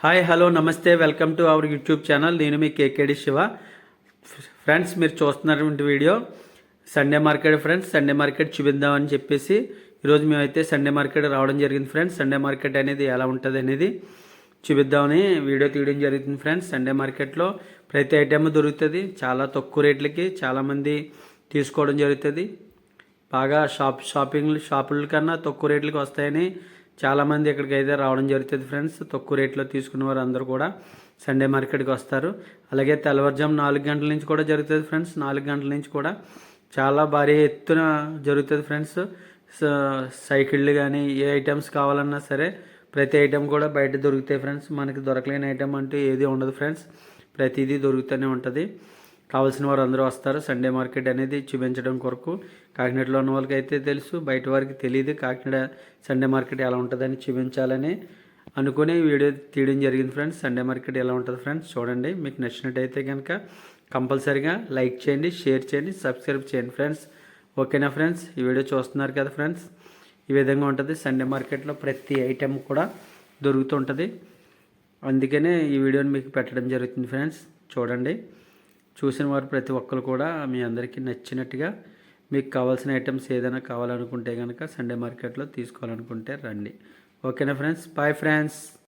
Hi hello నమస్తే welcome to our YouTube channel. నేను మీ కేకేడి Shiva. Friends, మీరు చూస్తున్నటువంటి video Sunday market. Friends, Sunday market చూపిద్దామని చెప్పేసి ఈరోజు మేమైతే సండే మార్కెట్ రావడం జరిగింది. ఫ్రెండ్స్, సండే మార్కెట్ అనేది ఎలా ఉంటుంది అనేది చూపిద్దామని వీడియో తీయడం జరుగుతుంది. ఫ్రెండ్స్, సండే మార్కెట్లో ప్రతి ఐటెం దొరుకుతుంది. చాలా తక్కువ రేట్లకి చాలామంది తీసుకోవడం జరుగుతుంది. బాగా షాపుల కన్నా తక్కువ రేట్లకి వస్తాయని చాలామంది ఇక్కడికి అయితే రావడం జరుగుతుంది. ఫ్రెండ్స్, తక్కువ రేట్లో తీసుకున్న వారు అందరూ కూడా సండే మార్కెట్కి వస్తారు. అలాగే తెల్లవారుజాము 4 గంటల నుంచి కూడా జరుగుతుంది. ఫ్రెండ్స్, 4 గంటల నుంచి కూడా చాలా భారీ ఎత్తున జరుగుతుంది. ఫ్రెండ్స్, సైకిళ్ళు కానీ ఏ ఐటమ్స్ కావాలన్నా సరే ప్రతి ఐటెం కూడా బయట దొరుకుతాయి. ఫ్రెండ్స్, మనకి దొరకలేని ఐటెం అంటూ ఏది ఉండదు. ఫ్రెండ్స్, ప్రతిదీ దొరుకుతూనే ఉంటుంది. కావాల్సిన వారు అందరూ వస్తారు సండే మార్కెట్ అనేది చూపించడం కొరకు. కాకినాడలో ఉన్న వాళ్ళకి అయితే తెలుసు, బయట వారికి తెలియదు కాకినాడ సండే మార్కెట్ ఎలా ఉంటుందని చూపించాలని అనుకుని వీడియో తీయడం జరిగింది. ఫ్రెండ్స్, సండే మార్కెట్ ఎలా ఉంటుంది ఫ్రెండ్స్ చూడండి. మీకు నచ్చినట్టయితే కనుక కంపల్సరీగా లైక్ చేయండి, షేర్ చేయండి, సబ్స్క్రైబ్ చేయండి. ఫ్రెండ్స్, ఓకేనా ఫ్రెండ్స్? ఈ వీడియో చూస్తున్నారు కదా ఫ్రెండ్స్, ఈ విధంగా ఉంటుంది. సండే మార్కెట్లో ప్రతి ఐటెం కూడా దొరుకుతుంటుంది. అందుకనే ఈ వీడియోని మీకు పెట్టడం జరుగుతుంది. ఫ్రెండ్స్, చూడండి. చూసిన వారు ప్రతి ఒక్కరు కూడా మీ అందరికీ నచ్చినట్టుగా మీకు కావాల్సిన ఐటమ్స్ ఏదైనా కావాలనుకుంటే కనుక సండే మార్కెట్లో తీసుకోవాలనుకుంటే రండి. ఓకేనా ఫ్రెండ్స్? Bye friends.